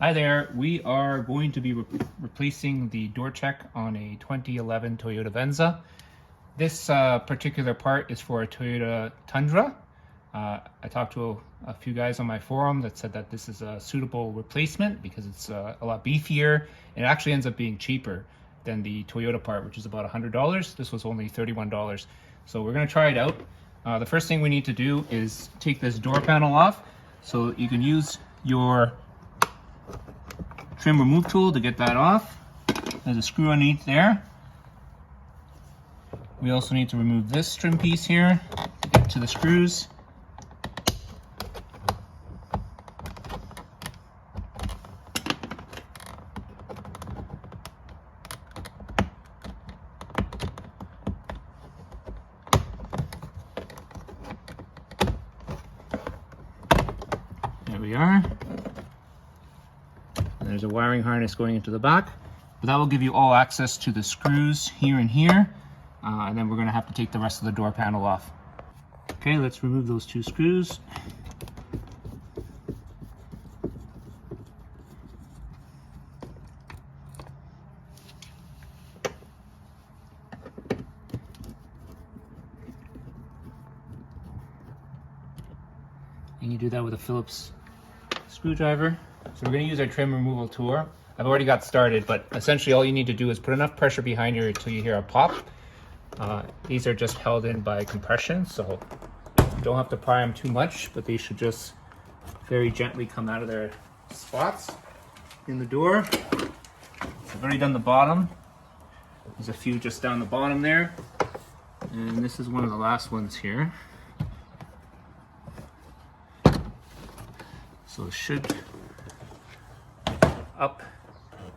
Hi there, we are going to be replacing the door check on a 2011 Toyota Venza. This particular part is for a Toyota Tundra. I talked to a few guys on my forum that said that this is a suitable replacement because it's a lot beefier, and it actually ends up being cheaper than the Toyota part, which is about $100. This was only $31. So we're going to try it out. The first thing we need to do is take this door panel off. So you can use your trim remove tool to get that off. There's a screw underneath there. We also need to remove this trim piece here to get to the screws. There we are. There's a wiring harness going into the back, but that will give you all access to the screws here and here, and then we're going to have to take the rest of the door panel off. Okay, let's remove those two screws. And you do that with a Phillips screwdriver. So we're going to use our trim removal tool. I've already got started, but essentially all you need to do is put enough pressure behind here until you hear a pop. These are just held in by compression, so you don't have to pry them too much, but they should just very gently come out of their spots in the door. I've already done the bottom. There's a few just down the bottom there. And this is one of the last ones here. So it should up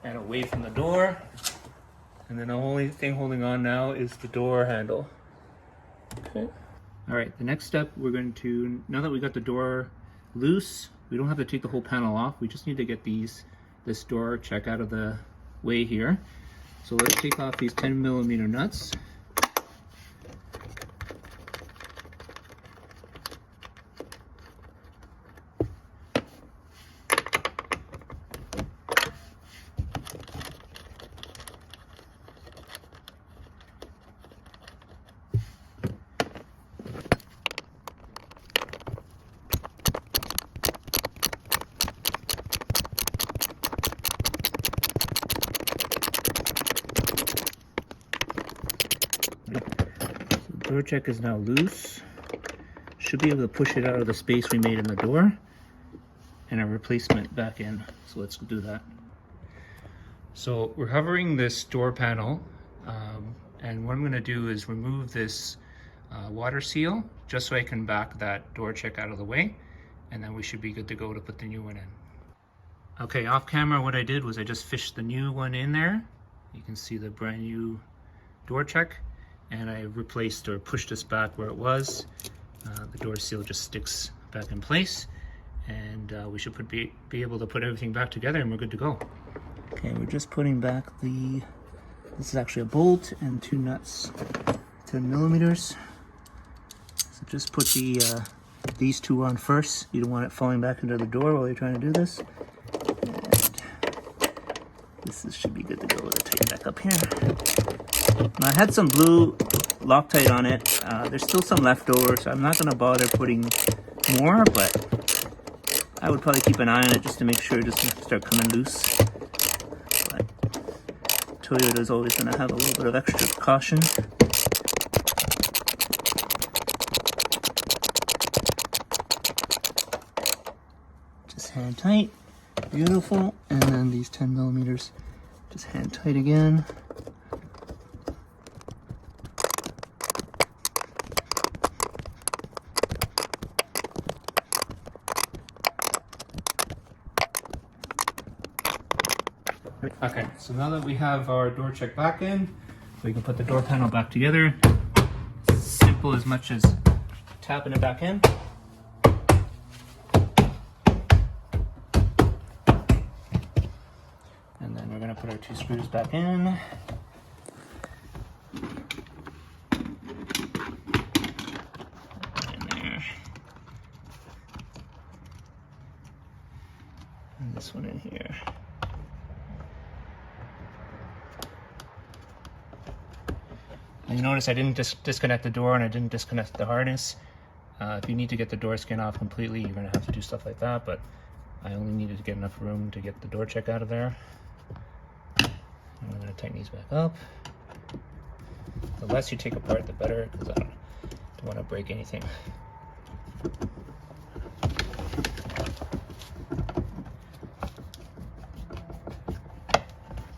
and away from the door, and then the only thing holding on now is the door handle. Okay. All right, the next step we're going to, now that we got the door loose, we don't have to take the whole panel off. We just need to get this door check out of the way here. So let's take off these 10mm nuts. The door check is now loose. Should be able to push it out of the space we made in the door and a replacement back in. So let's do that. So we're hovering this door panel, and what I'm going to do is remove this water seal just so I can back that door check out of the way, and then we should be good to go to put the new one in. Okay, off camera what I did was I just fished the new one in there. You can see the brand new door check, and I replaced or pushed this back where it was. The door seal just sticks back in place, and we should be able to put everything back together, and we're good to go. Okay, we're just putting back this is actually a bolt and two nuts, 10mm. So just put these two on first. You don't want it falling back into the door while you're trying to do this. And this should be good to go. Let's tighten back up here. Now, I had some blue Loctite on it. There's still some left over, so I'm not going to bother putting more, but I would probably keep an eye on it just to make sure it doesn't start coming loose. But Toyota is always going to have a little bit of extra caution. Just hand tight. Beautiful. And then these 10mm just hand tight again. Okay, so now that we have our door check back in, we can put the door panel back together. Simple as much as tapping it back in. And then we're going to put our two screws back in. one in here. And you notice I didn't disconnect the door and I didn't disconnect the harness. If you need to get the door skin off completely, you're gonna have to do stuff like that, but I only needed to get enough room to get the door check out of there. And I'm gonna tighten these back up. The less you take apart, the better, because I don't want to break anything.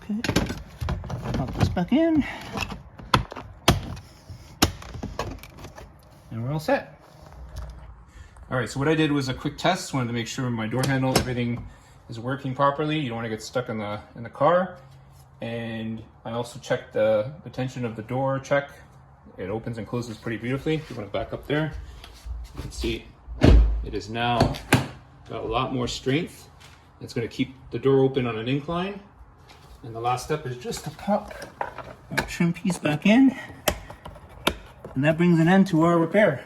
Okay, pop this back in. And we're all set. All right, so what I did was a quick test. Wanted to make sure my door handle, everything is working properly. You don't want to get stuck in the car. And I also checked the tension of the door check. It opens and closes pretty beautifully. If you want to back up there, you can see it is now got a lot more strength. It's going to keep the door open on an incline. And the last step is just to pop our trim piece back in. And that brings an end to our repair.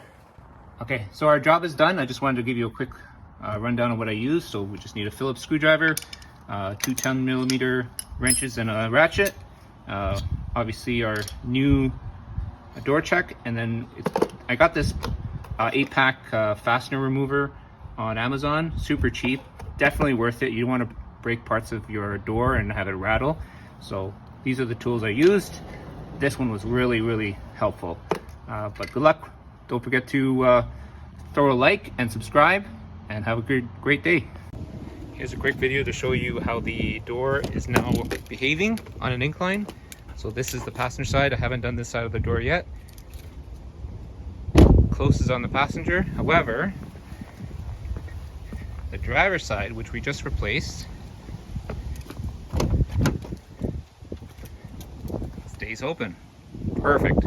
Okay, so our job is done. I just wanted to give you a quick rundown of what I used. So we just need a Phillips screwdriver, 2 10mm wrenches and a ratchet. Obviously our new door check, and then I got this 8-pack fastener remover on Amazon. Super cheap, definitely worth it. You don't want to break parts of your door and have it rattle. So these are the tools I used. This one was really helpful. But good luck. Don't forget to throw a like and subscribe, and have a great day. Here's a quick video to show you how the door is now behaving on an incline. So this is the passenger side. I haven't done this side of the door yet. Closes on the passenger. However, the driver's side, which we just replaced, stays open. Perfect.